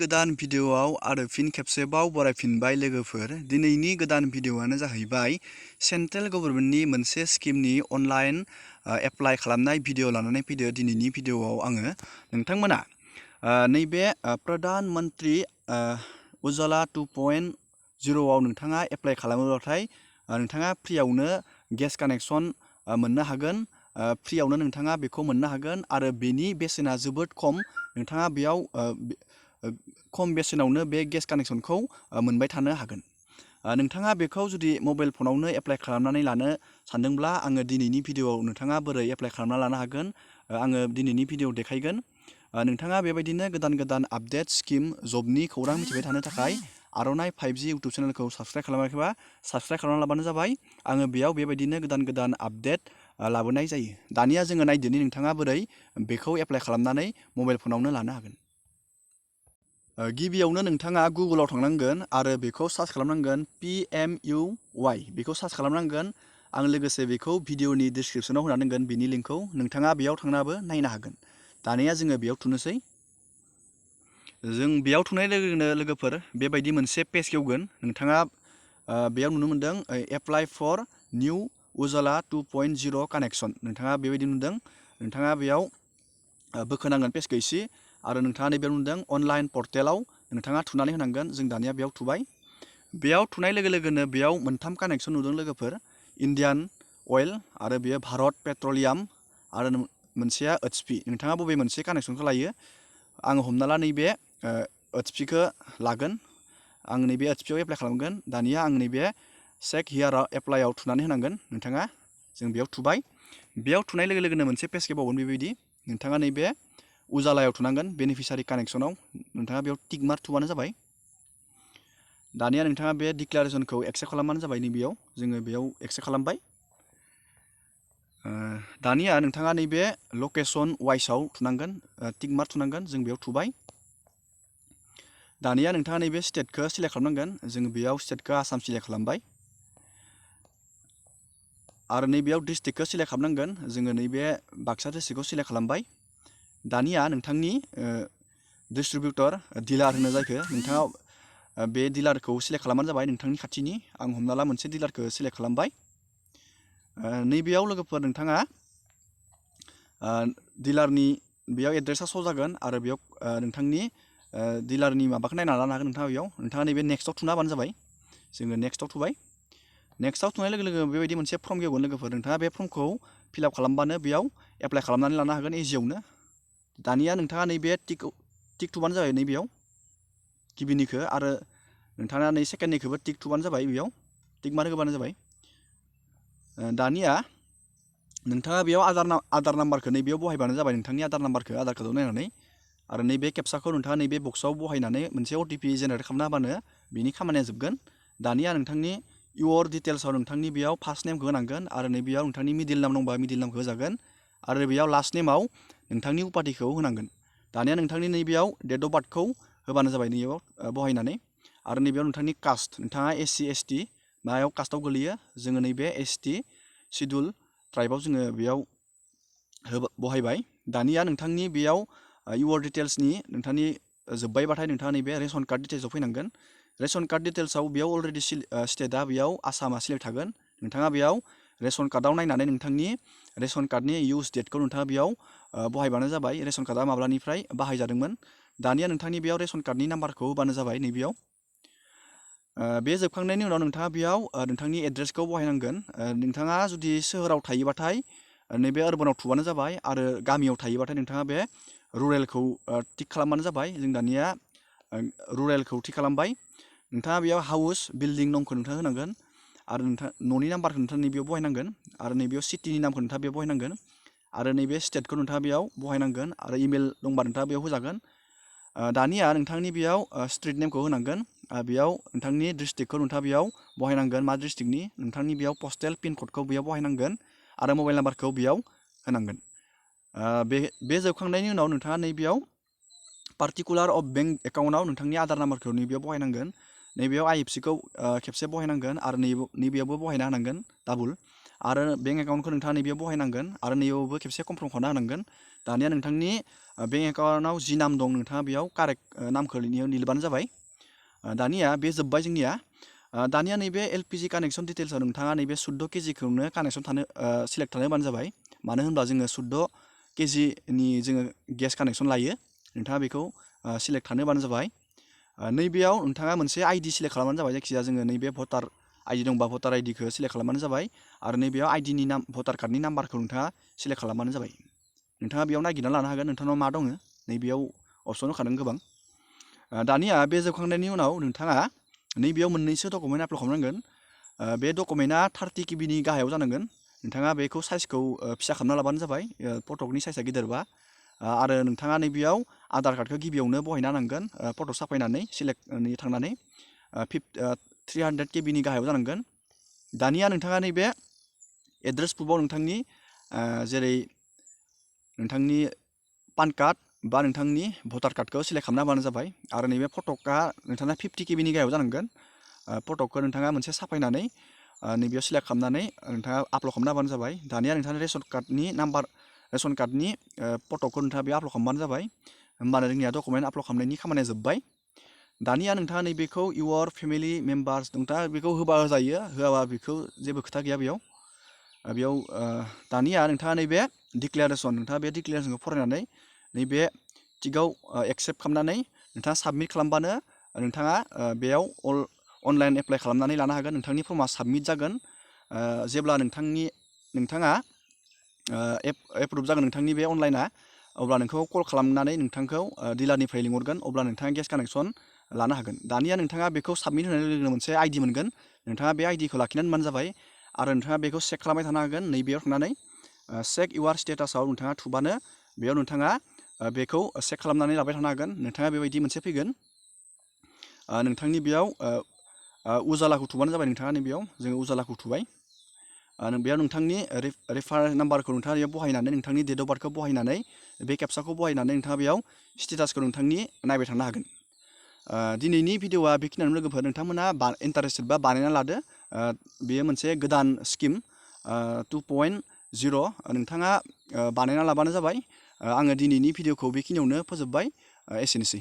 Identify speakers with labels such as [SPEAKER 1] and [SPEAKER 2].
[SPEAKER 1] गोदान भिडिअआव आरो फिन खेबसेबाव बरायफिनबाय लोगोफोर। दिनैनि गोदान भिडिअआनो जाहैबाय सेन्ट्रेल गभर्नमेन्टनि मोनसे स्किमनि अनलाइन एप्लाइ खालामनाय भिडिअ लानानै फैदो। दिनैनि भिडिअआव आङो नोंथांमोना नैबे प्रधान मन्त्रि उज्ज्वला 2.0 आव नोंथाङा एप्लाइ खालामोब्लाथाय नोंथाङा फ्रियावनो गेस कानेक्सन मोननो हागोन। फ्रियावनो नोंथाङा बेखौ मोननो हागोन आरो बेनि बेसेना जोबोद खम। नोंथाङा बेयाव खम बेसेनावनो बे गेस कानेक्सनखौ मोनबाय थानो हागोन। नोंथाङा बेखौ जुदि मबाइल फनावनो एप्लाइ खालामनानै लानो सानदोंब्ला आङो दिनैनि भिडिअआव नोंथाङा बोरै एप्लाइ खालामना लानो हागोन आङो दिनैनि भिडिअआव देखायगोन। नोंथाङा बेबायदिनो गोदान गोदान आपडेट स्किम जबनि खौरां मिथिबाय थानो थाखाय आर'नाइ 5G इउटुब चेनेलखौ साबस्क्राइब खालामाखैबा साबस्क्राइब खालामना लाबानो जाबाय। आङो बेयाव बेबायदिनो गोदान गोदान आपडेट लाबोनाय जायो। दानिया जोङो नायदोनि नोंथाङा बोरै बेखौ एप्लाइ खालामनानै मबाइल फनावनो लानो हागोन। गिबियावनो नोंथाङा गुगोलाव थांनांगोन आरो बेखौ सार्च खालामनांगोन PMUY बेखौ सार्च खालामनांगोन। आं लोगोसे बेखौ भिडिअनि डिसक्रिपसनाव होना दोनगोन बिनि लिंकखौ। नोंथाङा बेयाव थांनाबो नायनो हागोन। दानिया जोङो बेयाव थुनोसै। जों बेयाव थुनाय लोगो लोगोनो लोगोफोर बेबायदि मोनसे पेज खेवगोन। नोंथाङा बेयाव नुनो मोनदों apply for new Ujjwala 2.0 connection. नोंथाङा बेबायदि नुदों। नोंथाङा बेयाव बोखोनांगोन पेजखौ एसे आरो नोंथाङा नैबेयाव नुदों अनलाइन पर्टेलाव नोंथाङा थुनानै होनांगोन। जों दानिया बेयाव थुबाय। बेयाव थुनाय लोगो लोगोनो बेयाव मोनथाम कानेक्सन नुदों लोगोफोर। इन्डियान अइल आरो बेयो भारत पेट्रलियाम आरो मोनसेया HP। नोंथाङा बबे मोनसे कानेक्सनखौ लायो? आं हमना ला नैबे HPखौ लागोन। आं नैबे HPआव एप्लाइ खालामगोन। दानिया आं नैबे चेक हियार एप्लाइआव थुनानै होनांगन। नोंथाङा जों बेयाव थुबाय। बेयाव थुनाय लोगो लोगोनो मोनसे पेज फैबावगोन बेबायदि। नोंथाङा नैबे उजालायाव थुनांगोन बेनिफिसारि कानेक्सनाव। नोंथाङा बेयाव टिक मार्क थुबानो जाबाय। दानिया नोंथाङा बे डिक्लारेसनखौ एक्सेप्ट खालामबानो जाबाय। नैबेयाव जोङो बेयाव एक्सेप्ट खालामबाय। दानिया नोंथाङा नैबे लकेसन वाइसआव थुनांगोन टिक मार्क थुनांगोन। जों बेयाव थुबाय। दानिया नोंथाङा नैबे स्टेटखौ सिलेक्ट खालामनांगोन। जों बेयाव स्टेटखौ आसाम सिलेक्ट खालामबाय आरो नैबेयाव डिस्ट्रिक्टखौ सिलेक्ट खालामनांगोन। जोङो नैबे बाक्सा डिस्ट्रिक्टखौ सिलेक्ट खालामबाय। दानिया नोंथांनि डिस्ट्रिबिउटर डिलार होनो जायखौ नोंथाङा बे डिलारखौ सिलेक्ट खालामबानो जाबाय नोंथांनि खाथिनि। आं हमना ला मोनसे डिलारखौ सिलेक्ट खालामबाय। नैबेयाव लोगोफोर नोंथाङा डिलारनि बेयाव एड्रेसा श' जागोन आरो बेयाव नोंथांनि डिलारनि माबाखौ नायना लानो हागोन। नोंथाङा नैबे नेक्स्टआव थुना होबानो जाबाय। जोङो नेक्स्टआव थुबाय। नेक्स्टआव थुनाय लोगो लोगो बेबायदि मोनसे फर्म गेवगोन लोगोफोर। नोंथाङा बे फर्मखौ फिलआप खालामबानो बेयाव एप्लाइ खालामनानै लानो हागोन इजियावनो। दानिया नोंथाङा नैबे टिक थुबानो जाबाय नैबेयाव गिबिनिखौ आरो नोंथाङा नै सेकेन्डनिखौबो टिक थुबानो जाबाय। बेयाव टिक मार्क होबानो जाबाय। दानिया नोंथाङा बेयाव आधार नाम्बारखौ नैबेयाव बहायबानो जाबाय। नोंथांनि आधार नाम्बारखौ आधार कार्डआव नायनानै आरो नैबे केपसाखौ नोंथाङा नैबे बक्सआव बहायनानै मोनसे OTP जेनेरेट खालामना होबानो बिनि खामानिया जोबगोन। दानिया नोंथांनि इउर डिटेल्सआव नोंथांनि बेयाव फार्स्ट नेमखौ होनांगोन आरो नैबेयाव नोंथांनि मिडिल नाम दंबा मिडिल नामखौ होजागोन आरो बेयाव लास्ट नेमाव नोंथांनि उपाधिखौ होनांगोन। दानिया नोंथांनि नैबेयाव डेट अफ बार्थखौ होबानो जाबाय नैबेयाव बहायनानै आरो नैबेयाव नोंथांनि कास्ट नोंथाङा SC ST मायाव कास्टआव गोलैयो। जोङो नैबे ST सिडुल ट्राइबआव जोङो बेयाव बहायबाय। दानिया नोंथांनि बेयाव इउर डिटेल्सनि नोंथांनि जोब्बायबाथाय नोंथाङा नैबे रेशन कार्ड डिटेल्सआव फैनांगोन। रेशन कार्ड डिटेल्सआव बेयाव अलरेडि स्टेटआ बेयाव आसामा सिलेक्ट थागोन। नोंथाङा बेयाव रेशन कार्डआव नायनानै नोंथांनि रेशन कार्डनि इउज डेटखौ नोंथाङा बेयाव बहायबानो जाबाय। रेशन कार्डआ माब्लानिफ्राय बाहायजादोंमोन। दानिया नोंथांनि बेयाव रेशन कार्डनि नाम्बारखौ होबानो जाबाय नैबेयाव। बे जोबखांनायनि उनाव नोंथाङा बेयाव नोंथांनि एड्रेसखौ बहायनांगोन। नोंथाङा जुदि सोहोराव थायोबाथाय नैबे अर्बानाव थुबानो जाबाय आरो गामियाव थायोबाथाय नोंथाङा बे रुरेलखौ टिक खालामबानो जाबाय। जों दानिया रुरेलखौ टिक खालामबाय। नोंथाङा बेयाव हाउस बिल्डिं नंखौ नोंथाङा होनांगोन आरो न'नि नाम्बारखौ नोंथाङा नैबेयाव बहायनांगोन आरो नैबेयाव सिटिनि नामखौ नोंथाङा बेयाव बहायनांगोन आरो नैबे स्टेटखौ नोंथाङा बेयाव बहायनांगोन आरो इमेल दंबा नोंथाङा बेयाव होजागोन। दानिया नोंथांनि बेयाव स्ट्रिट नेमखौ होनांगोन। बेयाव नोंथांनि डिस्ट्रिक्टखौ नोंथाङा बेयाव बहायनांगोन मा डिस्ट्रिक्टनि नोंथांनि बेयाव पस्टेल पिन क'डखौ बेयाव बहायनांगोन आरो मबाइल नाम्बारखौ बेयाव होनांगोन। बे जोबखांनायनि उनाव नोंथाङा नैबेयाव पार्टिकुलार अफ बेंक एकाउन्टआव नोंथांनि आधार नाम्बारखौ नैबेयाव बहायनांगोन। नैबेयाव IFSCखौ खेबसे बहायनांगोन आरो नैबेयावबो बहायना होनांगोन डाबल आरो बेंक एकाउन्टखौ नोंथाङा नैबेयाव बहायनांगोन आरो नैबेयावबो खेबसे कनफार्म खालामना होनांगोन। दानिया नोंथांनि बेंक एकाउन्टआव जि नाम दं नोंथाङा बेयाव कारेक्ट नामखौ लिरबानो जाबाय। दानिया बे जोब्बाय जोंनिया। दानिया नैबे LPG कानेक्सन डिटेल्सआव नोंथाङा नैबे 14 केजिखौनो कानेक्सन सिलेक्ट खालामबानो जाबाय। मानो होनब्ला जोङो 14 केजिनि जोङो गेस कानेक्सन लायो। नोंथाङा बेखौ सिलेक्ट खालामबानो जाबाय। नैबेयाव नोंथाङा मोनसे आइडि सिलेक्ट खालामबानो जाबाय। जायखिजाया जोङो नैबे भटार आइडि दंबा भटार आइडिखौ सिलेक्ट खालामबानो जाबाय। आरो नैबेयाव आइडिनि नाम भटार कार्डनि नाम्बारखौ नोंथाङा सिलेक्ट खालामबानो जाबाय। नोंथाङा बेयाव नागिरना लानो हागोन नोंथांनाव मा दङ। नैबेयाव अपसन होखादों गोबां। दानिया बे जोबखांनायनि उनाव नोंथाङा नैबेयाव मोननैसो डकुमेन्ट आपल'ड खालामनांगोन। बे डकुमेन्टआ 30 किबिनि गाहायाव जानांगोन। नोंथाङा बेखौ साइजखौ फिसा खालामना लाबानो जाबाय फटकनि साइजआ गिदिरबा। आरो नोंथाङा नैबेयाव आधार कार्डखौ गिबियावनो बहायना होनांगोन फटक साफायनानै सिलेक्ट थांनानै 300 केबिनि गाहायाव जानांगोन। दानिया नोंथाङा नैबे एड्रेस प्रुफआव नोंथांनि जेरै नोंथांनि पान कार्ड बा नोंथांनि भटार कार्डखौ सिलेक्ट खालामना होबानो जाबाय। आरो नैबे फटकआ नोंथांना 50 केबिनि गाहायाव जानांगोन। फटकखौ नोंथाङा मोनसे साफायनानै नैबेयाव सिलेक्ट खालामनानै नोंथाङा आपल'ड खालामना होबानो जाबाय। दानिया नोंथांनि रेशन कार्डनि फटकखौ नोंथाङा बेयाव आपल'ड खालामबानो जाबाय। होमबानो जोंनिया डकुमेन्ट आपल'ड खालामनायनि खामानिया जोब्बाय। दानिया नोंथाङा नैबेखौ इउर फेमिलि मेम्बार्स नोंथाङा बेखौ होबा होजायो, होआबा बेखौ जेबो खोथा गैया बेयाव। दानिया नोंथाङा नैबे डिक्लेरेसन नोंथाङा बे डिक्लेरेसनखौ फरायनानै नैबे टिकआव एक्सेप्ट खालामनानै नोंथाङा साबमिट खालामबानो नोंथाङा बेयाव अनलाइन एप्लाइ खालामनानै लानो हागोन। नोंथांनि फर्मा साबमिट जागोन। जेब्ला नोंथाङा एप्रुभ जागोन नोंथांनि बे अनलाइना, अब्ला नोंखौ कल खालामनानै नोंथांखौ डिलारनिफ्राय लिंहरगोन। अब्ला नोंथाङा गेस कानेक्सन लानो हागोन। दानिया नोंथाङा बेखौ साबमिट होनाय लोगो लोगो मोनसे आइडि मोनगोन। नोंथाङा बे आइडिखौ लाखिनानै दोनबानो जाबाय। आरो नोंथाङा बेखौ चेक खालामबाय थानो हागोन। नैबेयाव थांनानै चेक इउर स्टेटासआव नोंथाङा थुबानो बेयाव नोंथाङा बेखौ चेक खालामनानै लाबाय थानो हागोन। नोंथाङा बेबायदि मोनसे फैगोन। नोंथांनि बेयाव उजालाखौ थुबानो जाबाय। नोंथाङा नैबेयाव जोङो उजालाखौ थुबाय। बेयाव नोंथांनि रेफारेन्स नाम्बारखौ नोंथाङा बेयाव बहायनानै नोंथांनि डेट अफ बार्थखौ बहायनानै बे केप्साखौ बहायनानै नोंथाङा बेयाव स्टेटासखौ नोंथांनि नायबाय थानो हागोन। दिनैनि भिडिअआ बेखिनियावनो लोगोफोर। नोंथांमोना इन्टारेस्टेड बा बानायना लादो। बेयो मोनसे गोदान स्किम 2.0 नोंथाङा बानायना लाबानो जाबाय। आङो दिनैनि भिडिअखौ बेखिनियावनो फोजोबबाय। एसेनोसै।